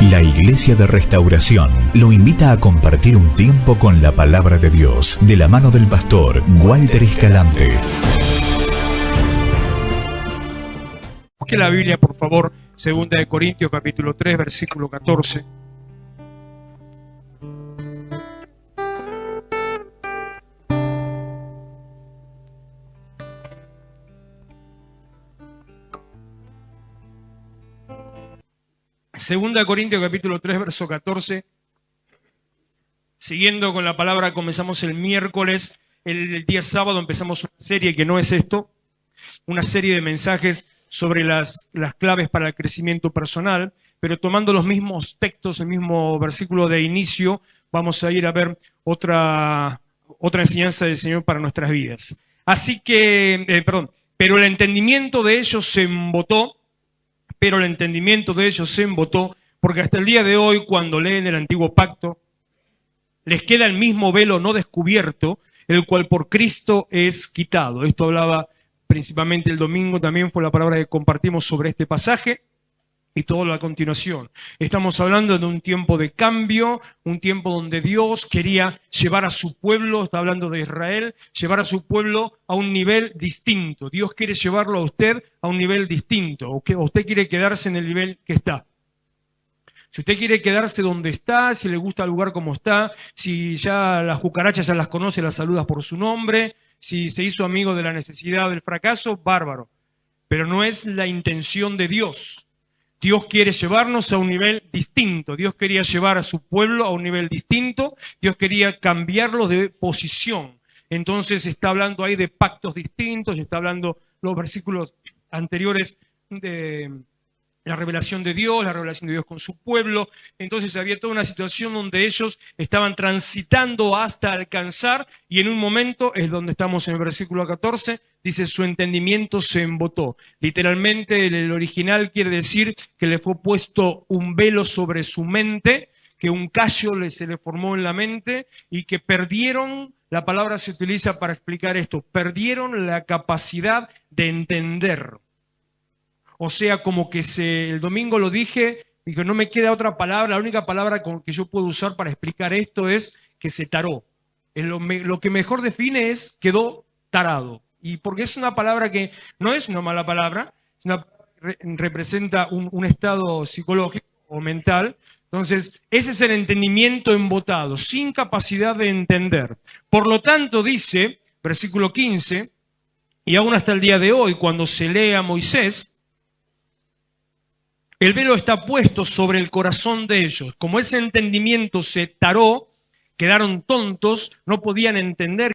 La Iglesia de Restauración lo invita a compartir un tiempo con la Palabra de Dios, de la mano del pastor Walter Escalante. Busque la Biblia, por favor, 2 de Corintios, capítulo 3, versículo 14. Segunda de Corintios capítulo 3, verso 14. Siguiendo con la palabra, comenzamos el miércoles. El día sábado empezamos una serie que no es esto, una serie de mensajes sobre las claves para el crecimiento personal, pero tomando los mismos textos, el mismo versículo de inicio, vamos a ir a ver otra enseñanza del Señor para nuestras vidas. Así que, pero el entendimiento de ellos se embotó, porque hasta el día de hoy, cuando leen el Antiguo Pacto, les queda el mismo velo no descubierto, el cual por Cristo es quitado. Esto hablaba principalmente el domingo, también fue la palabra que compartimos sobre este pasaje, y todo lo a continuación. Estamos hablando de un tiempo de cambio, un tiempo donde Dios quería llevar a su pueblo, está hablando de Israel, llevar a su pueblo a un nivel distinto. Dios quiere llevarlo a usted a un nivel distinto, o usted quiere quedarse en el nivel que está. Si usted quiere quedarse donde está, si le gusta el lugar como está, si ya las cucarachas ya las conoce, las saludas por su nombre, si se hizo amigo de la necesidad, del fracaso, bárbaro. Pero no es la intención de Dios. Dios quiere llevarnos a un nivel distinto. Dios quería llevar a su pueblo a un nivel distinto. Dios quería cambiarlo de posición. Entonces está hablando ahí de pactos distintos, está hablando los versículos anteriores de la revelación de Dios con su pueblo. Entonces había toda una situación donde ellos estaban transitando hasta alcanzar, y en un momento es donde estamos en el versículo 14, dice, su entendimiento se embotó. Literalmente el original quiere decir que le fue puesto un velo sobre su mente, que un callo se le formó en la mente, y que perdieron, la palabra se utiliza para explicar esto, perdieron la capacidad de entender. O sea, como que el domingo lo dije, y que no me queda otra palabra, la única palabra que yo puedo usar para explicar esto es que se taró. Lo que mejor define es quedó tarado. Y porque es una palabra que no es una mala palabra, representa un estado psicológico o mental. Entonces, ese es el entendimiento embotado, sin capacidad de entender. Por lo tanto, dice, versículo 15, y aún hasta el día de hoy, cuando se lee a Moisés, el velo está puesto sobre el corazón de ellos. Como ese entendimiento se taró, quedaron tontos, no podían entender.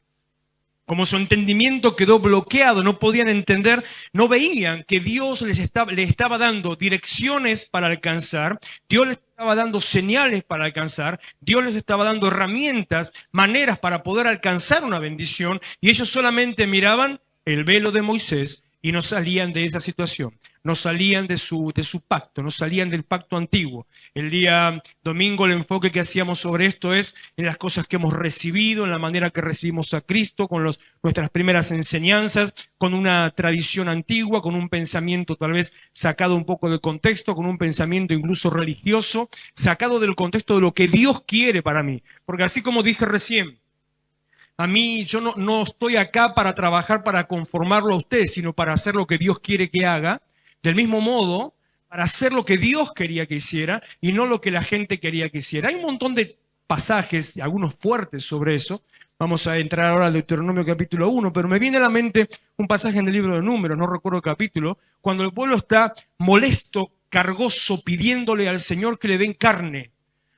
Como su entendimiento quedó bloqueado, no podían entender, no veían que Dios les estaba dando direcciones para alcanzar, Dios les estaba dando señales para alcanzar, Dios les estaba dando herramientas, maneras para poder alcanzar una bendición, y ellos solamente miraban el velo de Moisés y no salían de esa situación. No salían de su pacto, no salían del pacto antiguo. El día domingo el enfoque que hacíamos sobre esto es en las cosas que hemos recibido, en la manera que recibimos a Cristo, con nuestras primeras enseñanzas, con una tradición antigua, con un pensamiento tal vez sacado un poco del contexto, con un pensamiento incluso religioso, sacado del contexto de lo que Dios quiere para mí. Porque así como dije recién, a mí yo no estoy acá para trabajar para conformarlo a usted, sino para hacer lo que Dios quiere que haga. Del mismo modo, para hacer lo que Dios quería que hiciera y no lo que la gente quería que hiciera. Hay un montón de pasajes, algunos fuertes sobre eso. Vamos a entrar ahora al Deuteronomio capítulo 1, pero me viene a la mente un pasaje en el libro de Números, no recuerdo el capítulo, cuando el pueblo está molesto, cargoso, pidiéndole al Señor que le den carne,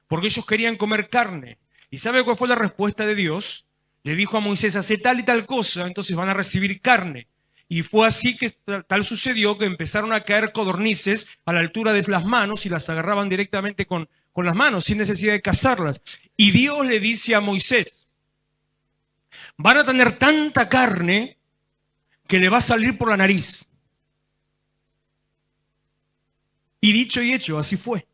porque ellos querían comer carne. ¿Y sabe cuál fue la respuesta de Dios? Le dijo a Moisés, hace tal y tal cosa, entonces van a recibir carne. Y fue así que tal sucedió que empezaron a caer codornices a la altura de las manos y las agarraban directamente con las manos, sin necesidad de cazarlas. Y Dios le dice a Moisés, van a tener tanta carne que le va a salir por la nariz. Y dicho y hecho, así fue.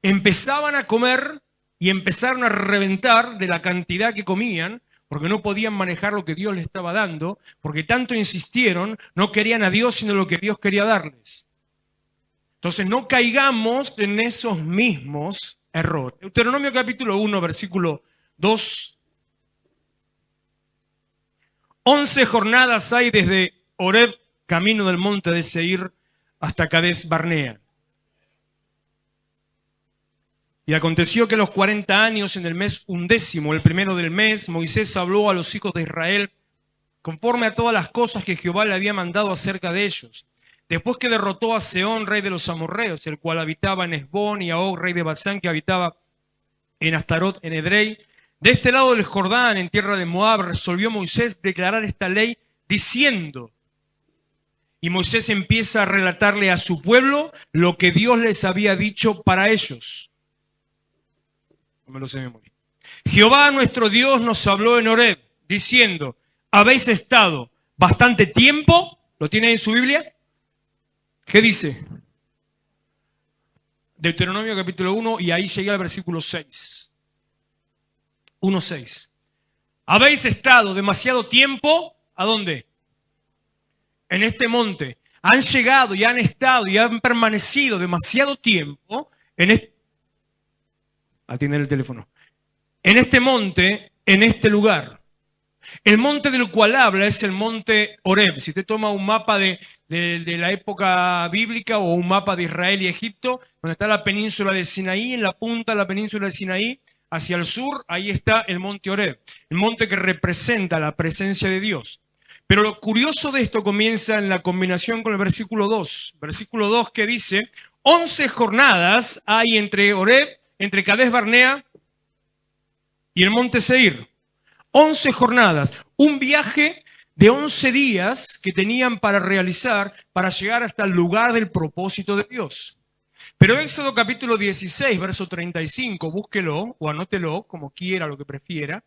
Empezaban a comer y empezaron a reventar de la cantidad que comían, porque no podían manejar lo que Dios les estaba dando, porque tanto insistieron, no querían a Dios, sino lo que Dios quería darles. Entonces no caigamos en esos mismos errores. Deuteronomio capítulo 1, versículo 2. 11 jornadas hay desde Horeb, camino del monte de Seir, hasta Cades Barnea. Y aconteció que a los 40 años, en el mes 11, el primero del mes, Moisés habló a los hijos de Israel conforme a todas las cosas que Jehová le había mandado acerca de ellos. Después que derrotó a Sehón, rey de los amorreos, el cual habitaba en Hesbón, y a Og, rey de Basán, que habitaba en Astarot, en Edrei, de este lado del Jordán, en tierra de Moab, resolvió Moisés declarar esta ley diciendo, y Moisés empieza a relatarle a su pueblo lo que Dios les había dicho para ellos. No me lo sé de memoria. Jehová nuestro Dios nos habló en Horeb, diciendo, habéis estado bastante tiempo, ¿lo tiene en su Biblia? ¿Qué dice? Deuteronomio capítulo 1, y ahí llegué al versículo 6. 1:6. Habéis estado demasiado tiempo, ¿a dónde? En este monte. Han llegado y han estado y han permanecido demasiado tiempo en este... Atiende el teléfono. En este monte, en este lugar. El monte del cual habla es el monte Horeb. Si usted toma un mapa de la época bíblica o un mapa de Israel y Egipto, donde está la península de Sinaí, en la punta de la península de Sinaí, hacia el sur, ahí está el monte Horeb, el monte que representa la presencia de Dios. Pero lo curioso de esto comienza en la combinación con el versículo 2. Versículo 2 que dice, 11 jornadas hay entre Horeb, entre Cades Barnea y el monte Seir. 11 jornadas, un viaje de 11 días que tenían para realizar para llegar hasta el lugar del propósito de Dios. Pero Éxodo capítulo 16, verso 35, búsquelo o anótelo como quiera, lo que prefiera.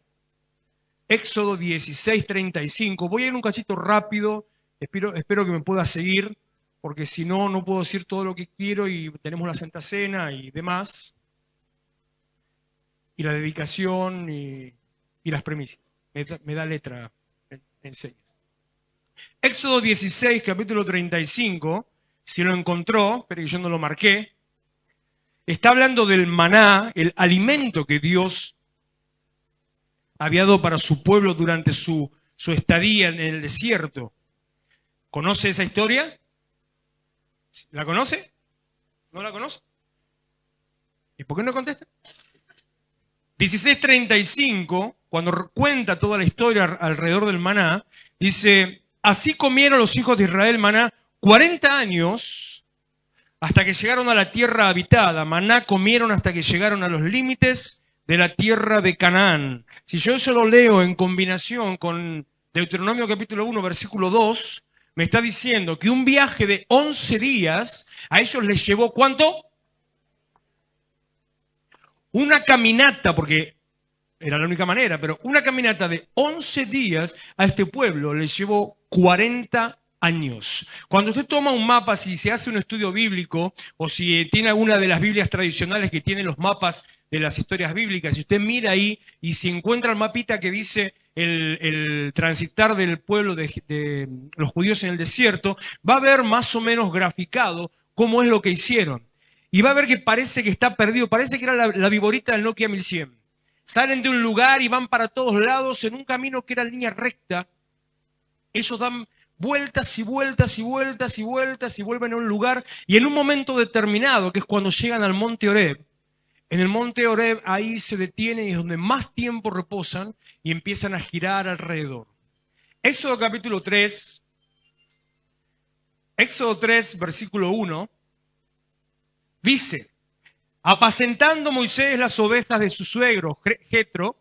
Éxodo 16, 35. Voy a ir un cachito rápido, espero que me pueda seguir, porque si no, no puedo decir todo lo que quiero y tenemos la Santa Cena y demás. Y la dedicación y las premisas. Me da letra, me enseñas. Éxodo 16, capítulo 35, si lo encontró, pero yo no lo marqué, está hablando del maná, el alimento que Dios había dado para su pueblo durante su estadía en el desierto. ¿Conoce esa historia? ¿La conoce? ¿No la conoce? ¿Y por qué no contesta? 16:35, cuando cuenta toda la historia alrededor del maná, dice, así comieron los hijos de Israel maná 40 años hasta que llegaron a la tierra habitada. Maná comieron hasta que llegaron a los límites de la tierra de Canaán. Si yo eso lo leo en combinación con Deuteronomio capítulo 1, versículo 2, me está diciendo que un viaje de 11 días a ellos les llevó, ¿cuánto? Una caminata, porque era la única manera, pero una caminata de 11 días a este pueblo les llevó 40 años. Cuando usted toma un mapa, si se hace un estudio bíblico, o si tiene alguna de las Biblias tradicionales que tienen los mapas de las historias bíblicas, si usted mira ahí y si encuentra el mapita que dice el transitar del pueblo de los judíos en el desierto, va a ver más o menos graficado cómo es lo que hicieron. Y va a ver que parece que está perdido, parece que era la viborita del Nokia 1100. Salen de un lugar y van para todos lados en un camino que era en línea recta. Ellos dan vueltas y vueltas y vueltas y vueltas y vuelven a un lugar. Y en un momento determinado, que es cuando llegan al monte Horeb, en el monte Horeb ahí se detienen y es donde más tiempo reposan y empiezan a girar alrededor. Éxodo capítulo 3, Éxodo 3, versículo 1. Dice, apacentando Moisés las ovejas de su suegro Jetro,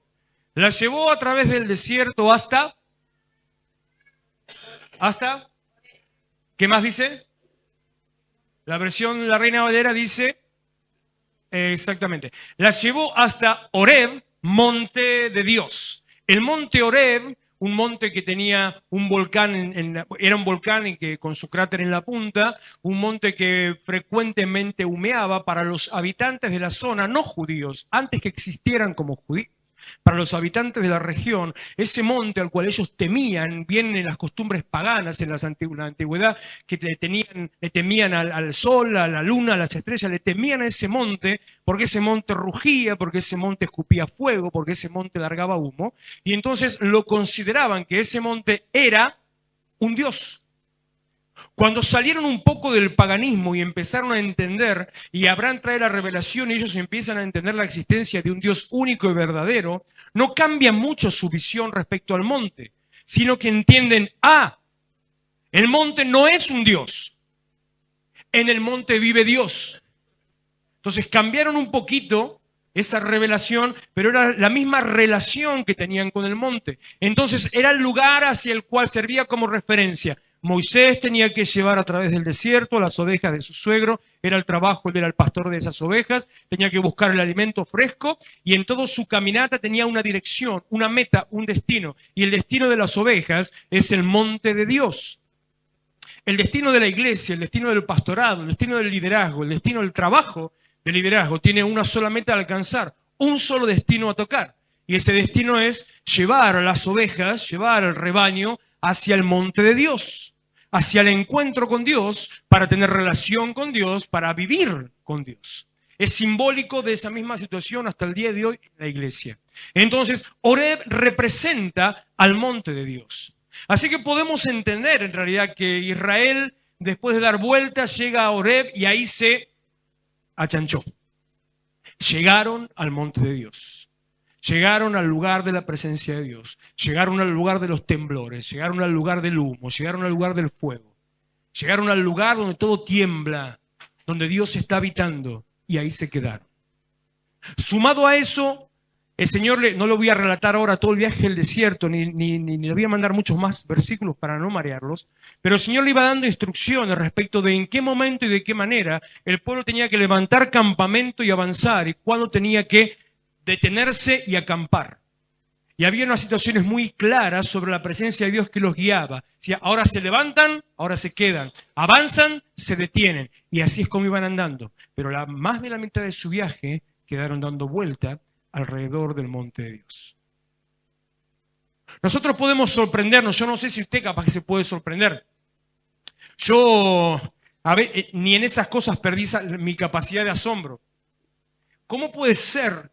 las llevó a través del desierto hasta, ¿qué más dice? La versión La Reina Valera dice, exactamente, las llevó hasta Horeb, monte de Dios. El monte Horeb, un monte que tenía un volcán, era un volcán con su cráter en la punta, un monte que frecuentemente humeaba para los habitantes de la zona no judíos, antes que existieran como judíos. Para los habitantes de la región, ese monte al cual ellos temían, bien en las costumbres paganas, en la antigüedad, que le temían al sol, a la luna, a las estrellas, le temían a ese monte, porque ese monte rugía, porque ese monte escupía fuego, porque ese monte largaba humo, y entonces lo consideraban que ese monte era un dios. Cuando salieron un poco del paganismo y empezaron a entender, y Abraham trae la revelación y ellos empiezan a entender la existencia de un Dios único y verdadero, no cambia mucho su visión respecto al monte, sino que entienden, el monte no es un Dios, en el monte vive Dios. Entonces cambiaron un poquito esa revelación, pero era la misma relación que tenían con el monte. Entonces era el lugar hacia el cual servía como referencia. Moisés tenía que llevar a través del desierto las ovejas de su suegro, era el trabajo, él era el pastor de esas ovejas, tenía que buscar el alimento fresco y en toda su caminata tenía una dirección, una meta, un destino. Y el destino de las ovejas es el monte de Dios. El destino de la iglesia, el destino del pastorado, el destino del liderazgo, el destino del trabajo del liderazgo tiene una sola meta a alcanzar, un solo destino a tocar. Y ese destino es llevar a las ovejas, llevar al rebaño hacia el monte de Dios, hacia el encuentro con Dios, para tener relación con Dios, para vivir con Dios. Es simbólico de esa misma situación hasta el día de hoy en la iglesia. Entonces, Horeb representa al monte de Dios. Así que podemos entender en realidad que Israel, después de dar vueltas, llega a Horeb y ahí se achanchó. Llegaron al monte de Dios. Llegaron al lugar de la presencia de Dios, llegaron al lugar de los temblores, llegaron al lugar del humo, llegaron al lugar del fuego, llegaron al lugar donde todo tiembla, donde Dios está habitando, y ahí se quedaron. Sumado a eso, el Señor, no lo voy a relatar ahora todo el viaje al desierto, ni le voy a mandar muchos más versículos para no marearlos, pero el Señor le iba dando instrucciones respecto de en qué momento y de qué manera el pueblo tenía que levantar campamento y avanzar, y cuándo tenía que detenerse y acampar. Y había unas situaciones muy claras sobre la presencia de Dios que los guiaba. Si ahora se levantan, ahora se quedan. Avanzan, se detienen. Y así es como iban andando. Pero más de la mitad de su viaje quedaron dando vuelta alrededor del monte de Dios. Nosotros podemos sorprendernos. Yo no sé si usted capaz que se puede sorprender. Yo ni en esas cosas perdí mi capacidad de asombro. ¿Cómo puede ser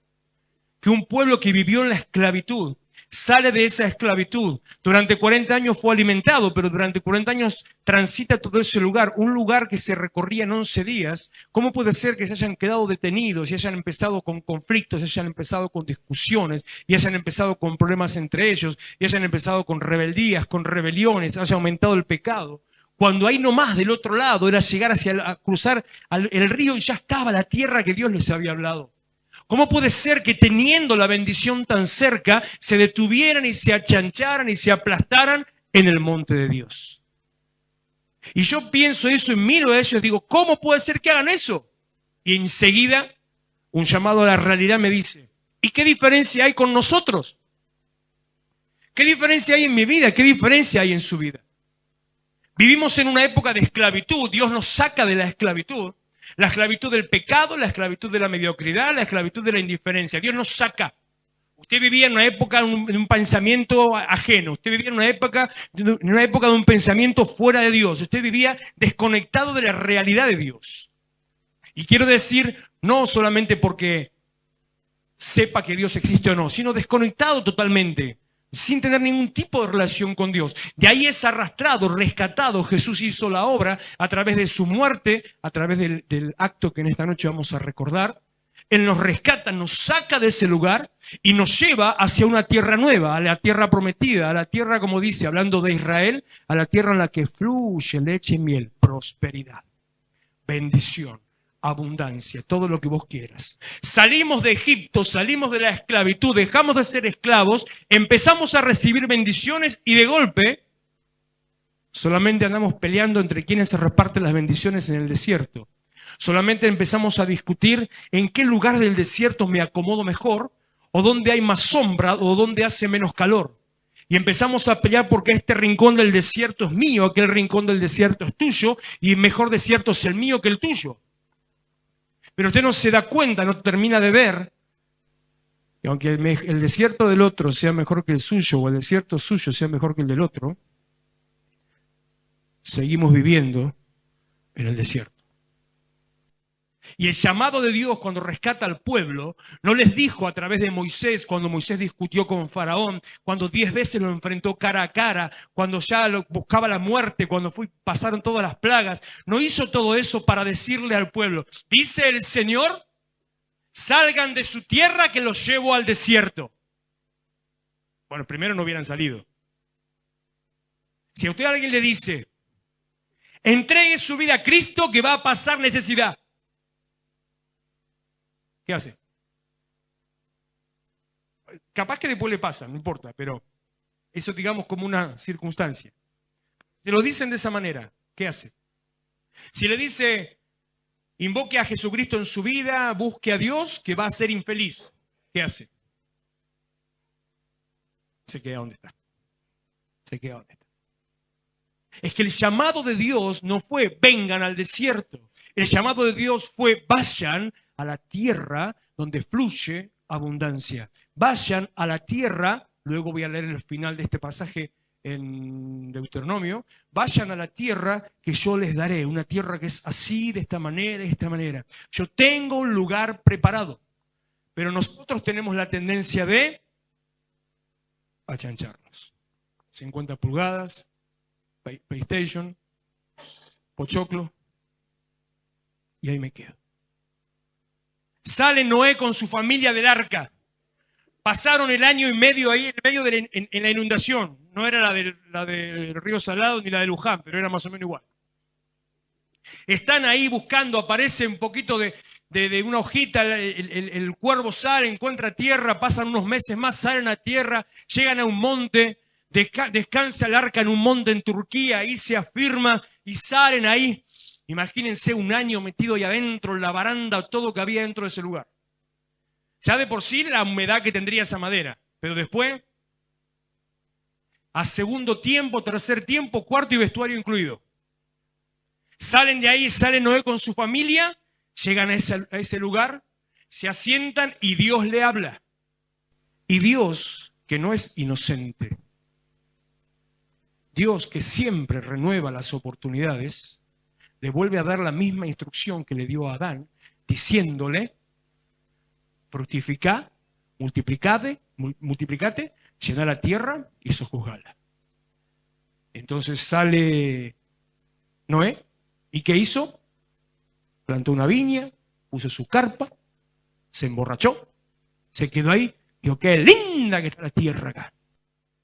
que un pueblo que vivió en la esclavitud sale de esa esclavitud? Durante 40 años fue alimentado, pero durante 40 años transita todo ese lugar, un lugar que se recorría en 11 días. ¿Cómo puede ser que se hayan quedado detenidos y hayan empezado con conflictos, y hayan empezado con discusiones, y hayan empezado con problemas entre ellos, y hayan empezado con rebeldías, con rebeliones, haya aumentado el pecado? Cuando ahí nomás del otro lado era llegar a cruzar el río y ya estaba la tierra que Dios les había hablado. ¿Cómo puede ser que teniendo la bendición tan cerca, se detuvieran y se achancharan y se aplastaran en el monte de Dios? Y yo pienso eso y miro a ellos y digo, ¿cómo puede ser que hagan eso? Y enseguida un llamado a la realidad me dice, ¿y qué diferencia hay con nosotros? ¿Qué diferencia hay en mi vida? ¿Qué diferencia hay en su vida? Vivimos en una época de esclavitud, Dios nos saca de la esclavitud del pecado, la esclavitud de la mediocridad, la esclavitud de la indiferencia. Dios nos saca. Usted vivía en una época de un pensamiento ajeno, usted vivía en una época de un pensamiento fuera de Dios, usted vivía desconectado de la realidad de Dios. Y quiero decir, no solamente porque sepa que Dios existe o no, sino desconectado totalmente, sin tener ningún tipo de relación con Dios. De ahí es arrastrado, rescatado. Jesús hizo la obra a través de su muerte, a través del acto que en esta noche vamos a recordar. Él nos rescata, nos saca de ese lugar y nos lleva hacia una tierra nueva, a la tierra prometida, a la tierra, como dice, hablando de Israel, a la tierra en la que fluye leche y miel, prosperidad, bendición, abundancia, todo lo que vos quieras. Salimos de Egipto, salimos de la esclavitud, dejamos de ser esclavos, empezamos a recibir bendiciones y de golpe solamente andamos peleando entre quienes se reparten las bendiciones en el desierto. Solamente empezamos a discutir en qué lugar del desierto me acomodo mejor, o dónde hay más sombra, o dónde hace menos calor. Y empezamos a pelear porque este rincón del desierto es mío, aquel rincón del desierto es tuyo, y mejor desierto es el mío que el tuyo. Pero usted no se da cuenta, no termina de ver Y aunque el desierto del otro sea mejor que el suyo, o el desierto suyo sea mejor que el del otro, seguimos viviendo en el desierto. Y el llamado de Dios cuando rescata al pueblo, no les dijo a través de Moisés, cuando Moisés discutió con Faraón, cuando 10 veces lo enfrentó cara a cara, cuando ya buscaba la muerte, cuando pasaron todas las plagas. No hizo todo eso para decirle al pueblo, dice el Señor, salgan de su tierra que los llevo al desierto. Bueno, primero no hubieran salido. Si a usted alguien le dice, entregue su vida a Cristo que va a pasar necesidad, ¿qué hace? Capaz que después le pasa, no importa, pero eso digamos como una circunstancia. Si lo dicen de esa manera, ¿qué hace? Si le dice, invoque a Jesucristo en su vida, busque a Dios, que va a ser infeliz, ¿qué hace? Se queda donde está. Se queda donde está. Es que el llamado de Dios no fue, vengan al desierto. El llamado de Dios fue, vayan a la tierra donde fluye abundancia. Vayan a la tierra, luego voy a leer el final de este pasaje en Deuteronomio, vayan a la tierra que yo les daré, una tierra que es así, de esta manera. Yo tengo un lugar preparado, pero nosotros tenemos la tendencia de achancharnos. 50 pulgadas, PlayStation, pochoclo, y ahí me quedo. Sale Noé con su familia del arca. Pasaron el año y medio ahí en medio de en la inundación. No era la del Río Salado ni la de Luján, pero era más o menos igual. Están ahí buscando, aparece un poquito de una hojita, el cuervo sale, encuentra tierra, pasan unos meses más, salen a tierra, llegan a un monte, descansa el arca en un monte en Turquía, ahí se afirma y salen ahí. Imagínense un año metido ahí adentro, la baranda, todo que había dentro de ese lugar. Ya de por sí la humedad que tendría esa madera, pero después, a segundo tiempo, tercer tiempo, cuarto y vestuario incluido. Salen de ahí, sale Noé con su familia, llegan a ese lugar, se asientan y Dios le habla. Y Dios, que no es inocente, Dios que siempre renueva las oportunidades, le vuelve a dar la misma instrucción que le dio a Adán, diciéndole, fructificad, multiplicate, llenad la tierra y sojuzgadla. Entonces sale Noé, ¿y qué hizo? Plantó una viña, puso su carpa, se emborrachó, se quedó ahí, dijo, qué linda que está la tierra acá.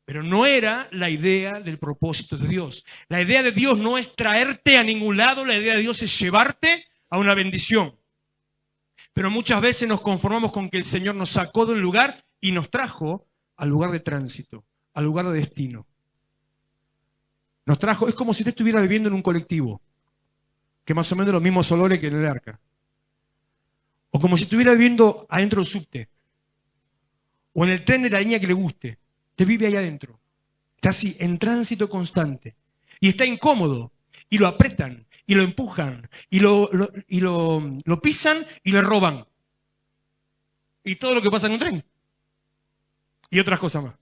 Pero no era la idea del propósito de Dios. La idea de Dios no es traerte a ningún lado, la idea de Dios es llevarte a una bendición. Pero muchas veces nos conformamos con que el Señor nos sacó de un lugar y nos trajo al lugar de tránsito, al lugar de destino. Nos trajo, es como si usted estuviera viviendo en un colectivo, que más o menos los mismos olores que en el arca. O como si estuviera viviendo adentro del subte, o en el tren de la línea que le guste. Usted vive ahí adentro, está así, en tránsito constante, y está incómodo, y lo apretan, y lo empujan, y lo pisan, y le roban. Y todo lo que pasa en un tren. Y otras cosas más.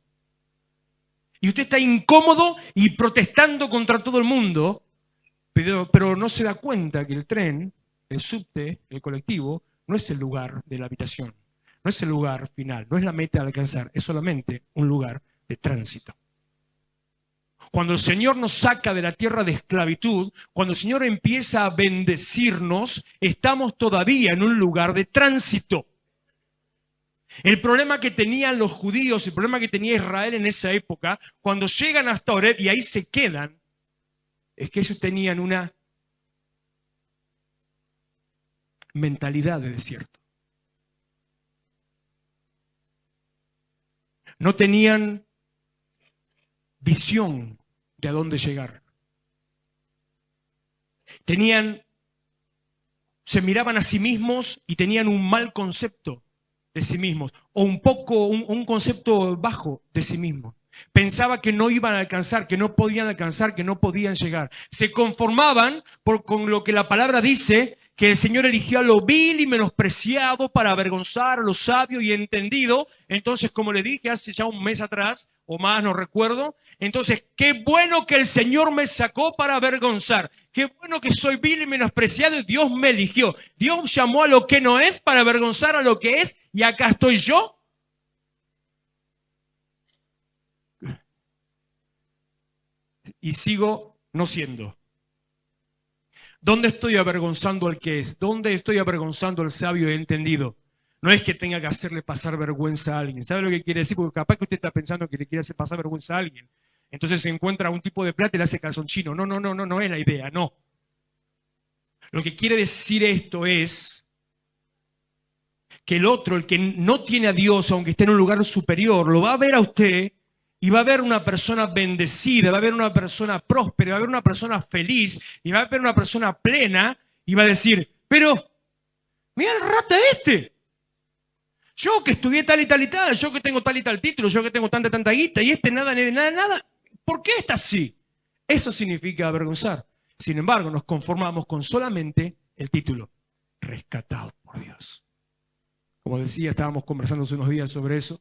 Y usted está incómodo y protestando contra todo el mundo, pero no se da cuenta que el tren, el subte, el colectivo, no es el lugar de la habitación. No es el lugar final, no es la meta a alcanzar, es solamente un lugar de tránsito. Cuando el Señor nos saca de la tierra de esclavitud, cuando el Señor empieza a bendecirnos, estamos todavía en un lugar de tránsito. El problema que tenían los judíos, el problema que tenía Israel en esa época, cuando llegan hasta Horeb y ahí se quedan, es que ellos tenían una mentalidad de desierto. No tenían visión de a dónde llegar. Se miraban a sí mismos y tenían un mal concepto de sí mismos, o un concepto bajo de sí mismos. Pensaba que no iban a alcanzar, que no podían alcanzar, que no podían llegar. Se conformaban con lo que la palabra dice, que el Señor eligió a lo vil y menospreciado para avergonzar a lo sabio y entendido. Entonces, como le dije hace ya un mes atrás, o más, no recuerdo, entonces, qué bueno que el Señor me sacó para avergonzar. Qué bueno que soy vil y menospreciado y Dios me eligió. Dios llamó a lo que no es para avergonzar a lo que es, y acá estoy yo. Y sigo no siendo. ¿Dónde estoy avergonzando al que es? ¿Dónde estoy avergonzando al sabio y entendido? No es que tenga que hacerle pasar vergüenza a alguien. ¿Sabe lo que quiere decir? Porque capaz que usted está pensando que le quiere hacer pasar vergüenza a alguien. Entonces se encuentra un tipo de plata y le hace calzonchino. No es la idea, no. Lo que quiere decir esto es que el otro, el que no tiene a Dios, aunque esté en un lugar superior, lo va a ver a usted y va a ver una persona bendecida, va a ver una persona próspera, va a ver una persona feliz, y va a ver una persona plena, y va a decir, pero, mira el rata este. Yo que estudié tal y tal y tal, yo que tengo tal y tal título, yo que tengo tanta guita, y este nada. ¿Por qué está así? Eso significa avergonzar. Sin embargo, nos conformamos con solamente el título, rescatado por Dios. Como decía, estábamos conversando hace unos días sobre eso.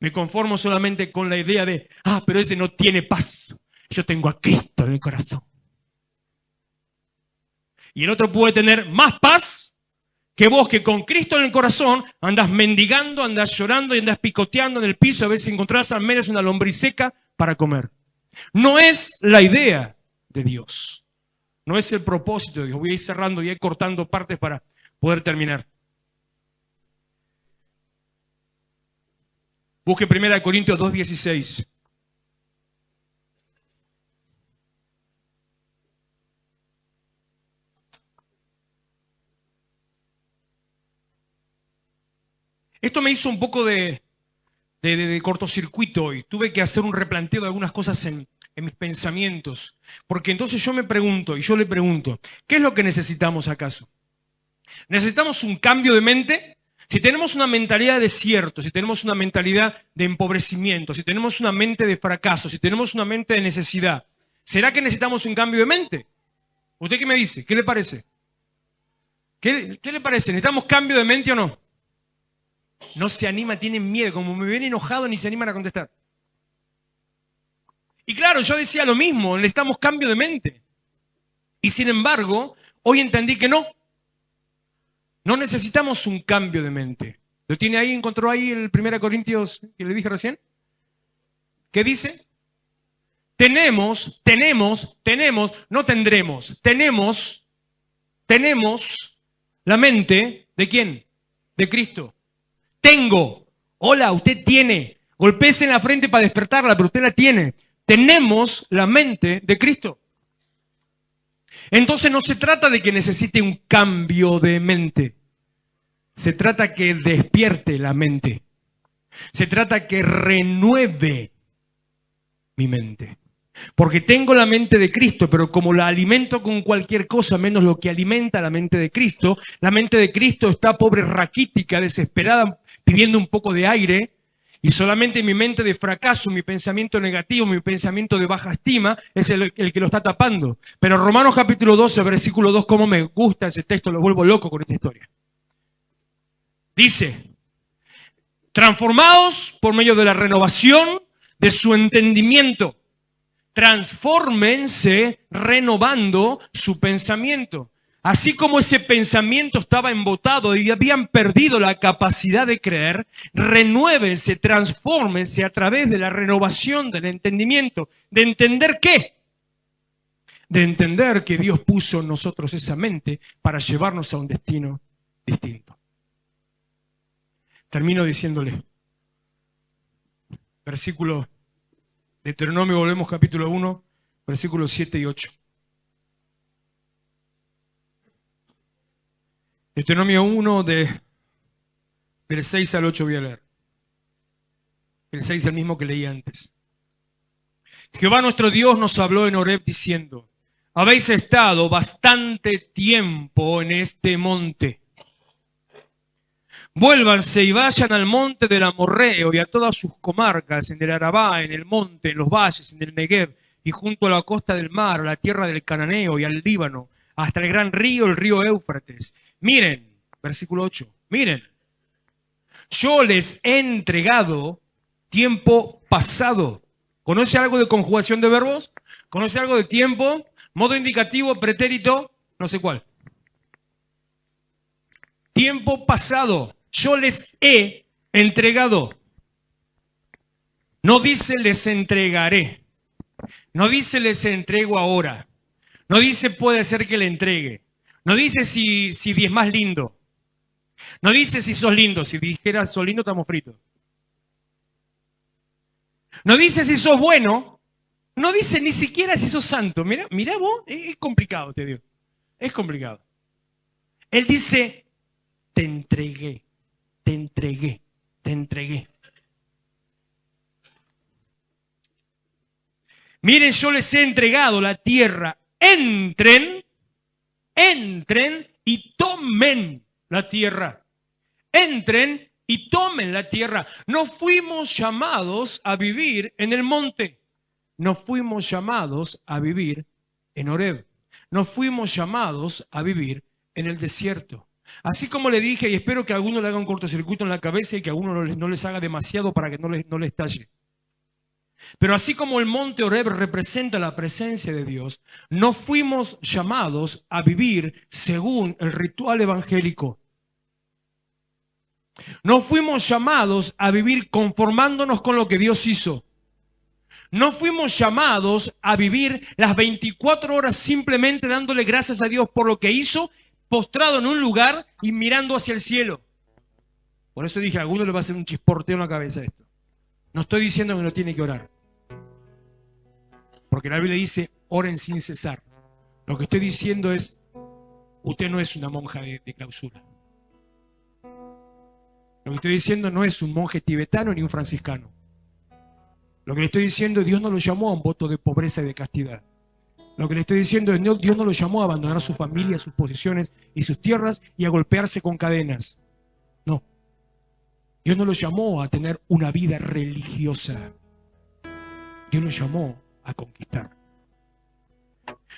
Me conformo solamente con la idea de, pero ese no tiene paz. Yo tengo a Cristo en el corazón. Y el otro puede tener más paz que vos, que con Cristo en el corazón andás mendigando, andás llorando y andás picoteando en el piso a ver si encontrás al menos una lombriz seca para comer. No es la idea de Dios. No es el propósito de Dios. Voy a ir cerrando y a ir cortando partes para poder terminar. Busque 1 Corintios 2:16. Esto me hizo un poco de cortocircuito hoy. Tuve que hacer un replanteo de algunas cosas en mis pensamientos. Porque entonces yo me pregunto, y yo le pregunto, ¿qué es lo que necesitamos acaso? ¿Necesitamos un cambio de mente? Si tenemos una mentalidad de desierto, si tenemos una mentalidad de empobrecimiento, si tenemos una mente de fracaso, si tenemos una mente de necesidad, ¿será que necesitamos un cambio de mente? ¿Usted qué me dice? ¿Qué le parece? ¿Qué le parece? ¿Necesitamos cambio de mente o no? No se anima, tienen miedo, como me ven enojado ni se animan a contestar. Y claro, yo decía lo mismo, necesitamos cambio de mente. Y sin embargo, hoy entendí que no. No necesitamos un cambio de mente. ¿Lo tiene ahí? ¿Encontró ahí el 1 Corintios que le dije recién? ¿Qué dice? Tenemos, no tendremos. Tenemos la mente ¿de quién? De Cristo. Tengo. Hola, usted tiene. Golpéese en la frente para despertarla, pero usted la tiene. Tenemos la mente de Cristo. Entonces no se trata de que necesite un cambio de mente. Se trata que despierte la mente. Se trata que renueve mi mente. Porque tengo la mente de Cristo, pero como la alimento con cualquier cosa menos lo que alimenta la mente de Cristo está pobre, raquítica, desesperada, pidiendo un poco de aire, y solamente mi mente de fracaso, mi pensamiento negativo, mi pensamiento de baja estima es el que lo está tapando. Pero Romanos capítulo 12, versículo 2, cómo me gusta ese texto, lo vuelvo loco con esta historia. Dice, transformados por medio de la renovación de su entendimiento. Transfórmense renovando su pensamiento. Así como ese pensamiento estaba embotado y habían perdido la capacidad de creer, renuévense, transfórmense a través de la renovación del entendimiento. ¿De entender qué? De entender que Dios puso en nosotros esa mente para llevarnos a un destino distinto. Termino diciéndole, versículo de Deuteronomio, volvemos capítulo 1, versículos 7 y 8. Deuteronomio 1, del 6 al 8 voy a leer. El 6 es el mismo que leí antes. Jehová nuestro Dios nos habló en Horeb diciendo, habéis estado bastante tiempo en este monte. Vuélvanse y vayan al monte del Amorreo y a todas sus comarcas, en el Arabá, en el monte, en los valles, en el Negev, y junto a la costa del mar, a la tierra del Cananeo y al Líbano, hasta el gran río, el río Éufrates. Miren, versículo 8, miren, yo les he entregado tiempo pasado. ¿Conoce algo de conjugación de verbos? ¿Conoce algo de tiempo? Modo indicativo, pretérito, no sé cuál. Tiempo pasado. Yo les he entregado. No dice les entregaré. No dice les entrego ahora. No dice puede ser que le entregue. No dice si es más lindo. No dice si sos lindo. Si dijeras sos lindo, estamos fritos. No dice si sos bueno. No dice ni siquiera si sos santo. Mirá vos, es complicado, te digo. Es complicado. Él dice, te entregué, te entregué, te entregué. Miren, yo les he entregado la tierra. Entren y tomen la tierra. Entren y tomen la tierra. No fuimos llamados a vivir en el monte. No fuimos llamados a vivir en Horeb. No fuimos llamados a vivir en el desierto. Así como le dije, y espero que a alguno le haga un cortocircuito en la cabeza y que a uno no les haga demasiado para que no les talle. Pero así como el monte Horeb representa la presencia de Dios, no fuimos llamados a vivir según el ritual evangélico. No fuimos llamados a vivir conformándonos con lo que Dios hizo. No fuimos llamados a vivir las 24 horas simplemente dándole gracias a Dios por lo que hizo, postrado en un lugar y mirando hacia el cielo. Por eso dije, a alguno le va a hacer un chisporteo en la cabeza esto. No estoy diciendo que no tiene que orar. Porque la Biblia dice, oren sin cesar. Lo que estoy diciendo es, usted no es una monja de clausura. Lo que estoy diciendo no es un monje tibetano ni un franciscano. Lo que le estoy diciendo es, Dios no lo llamó a un voto de pobreza y de castidad. Lo que le estoy diciendo es, Dios no lo llamó a abandonar su familia, sus posiciones y sus tierras y a golpearse con cadenas. No. Dios no lo llamó a tener una vida religiosa. Dios lo llamó a conquistar.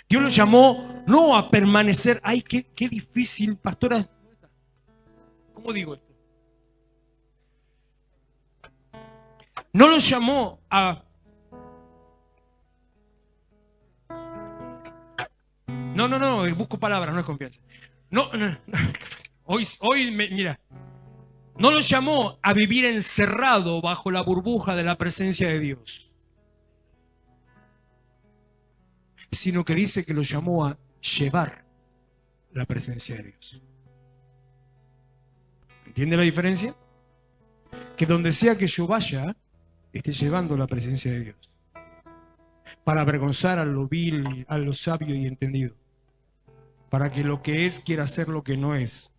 Dios lo llamó no a permanecer. Ay, qué difícil, pastora. ¿Cómo digo esto? No lo llamó a... No, busco palabras, no es confianza. Mira, no lo llamó a vivir encerrado bajo la burbuja de la presencia de Dios, sino que dice que lo llamó a llevar la presencia de Dios. ¿Entiende la diferencia? Que donde sea que yo vaya, esté llevando la presencia de Dios, para avergonzar a lo vil, a lo sabio y entendido, para que lo que es quiera ser lo que no es.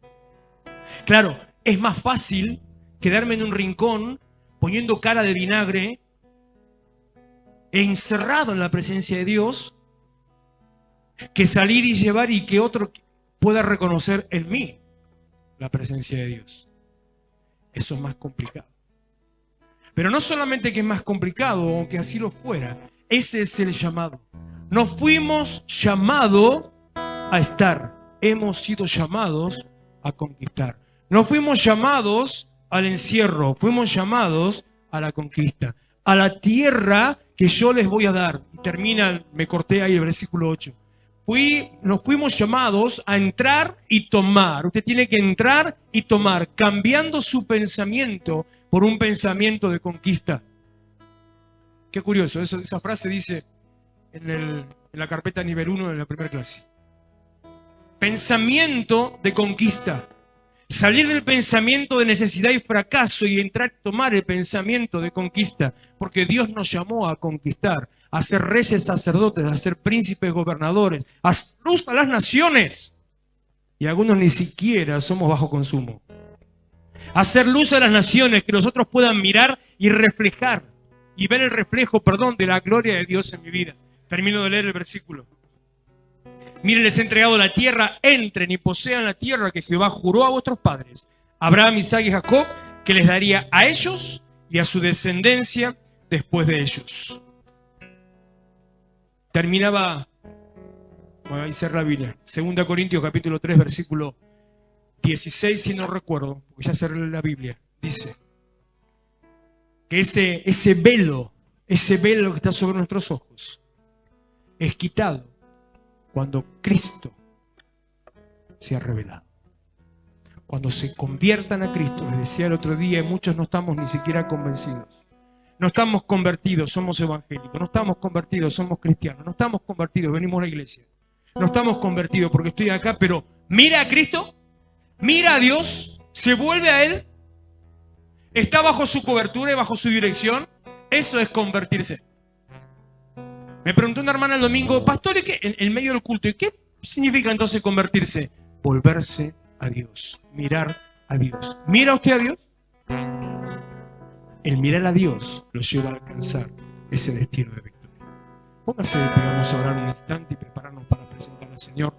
Claro, es más fácil quedarme en un rincón poniendo cara de vinagre, encerrado en la presencia de Dios, que salir y llevar y que otro pueda reconocer en mí la presencia de Dios. Eso es más complicado. Pero no solamente que es más complicado, aunque así lo fuera, ese es el llamado. No fuimos llamados a estar, hemos sido llamados a conquistar. No fuimos llamados al encierro, fuimos llamados a la conquista, a la tierra que yo les voy a dar. Y termina, me corté ahí el versículo 8. Nos fuimos llamados a entrar y tomar. Usted tiene que entrar y tomar, cambiando su pensamiento por un pensamiento de conquista. Qué curioso, esa frase dice en la carpeta nivel 1 de la primera clase. Pensamiento de conquista. Salir del pensamiento de necesidad y fracaso y entrar y tomar el pensamiento de conquista. Porque Dios nos llamó a conquistar, a ser reyes sacerdotes, a ser príncipes gobernadores, a hacer luz a las naciones. Y algunos ni siquiera somos bajo consumo. A hacer luz a las naciones, que los otros puedan mirar y reflejar, y ver el reflejo, de la gloria de Dios en mi vida. Termino de leer el versículo. Miren, les he entregado la tierra, entren y posean la tierra que Jehová juró a vuestros padres, Abraham, Isaac y Jacob, que les daría a ellos y a su descendencia después de ellos. Terminaba Ahí cerra la Biblia. 2 Corintios capítulo 3, versículo 16, si no recuerdo, porque ya cerré la Biblia. Dice que ese velo que está sobre nuestros ojos, es quitado cuando Cristo se ha revelado. Cuando se conviertan a Cristo, les decía el otro día, muchos no estamos ni siquiera convencidos. No estamos convertidos, somos evangélicos. No estamos convertidos, somos cristianos. No estamos convertidos, venimos a la iglesia. No estamos convertidos porque estoy acá, pero mira a Cristo, mira a Dios, se vuelve a Él, está bajo su cobertura y bajo su dirección. Eso es convertirse. Me preguntó una hermana el domingo, pastor, ¿y qué? En medio del culto, ¿y qué significa entonces convertirse? Volverse a Dios, mirar a Dios. ¿Mira usted a Dios? El mirar a Dios lo lleva a alcanzar ese destino de victoria. Póngase de pie, vamos a orar un instante y prepararnos para presentar al Señor.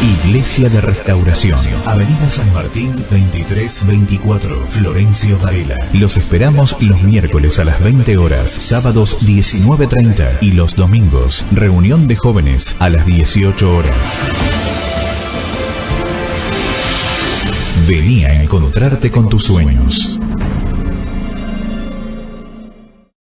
Iglesia de Restauración, Avenida San Martín 2324, Florencio Varela. Los esperamos los miércoles a las 20 horas, sábados 19:30 y los domingos, reunión de jóvenes a las 18 horas. Vení a encontrarte con tus sueños.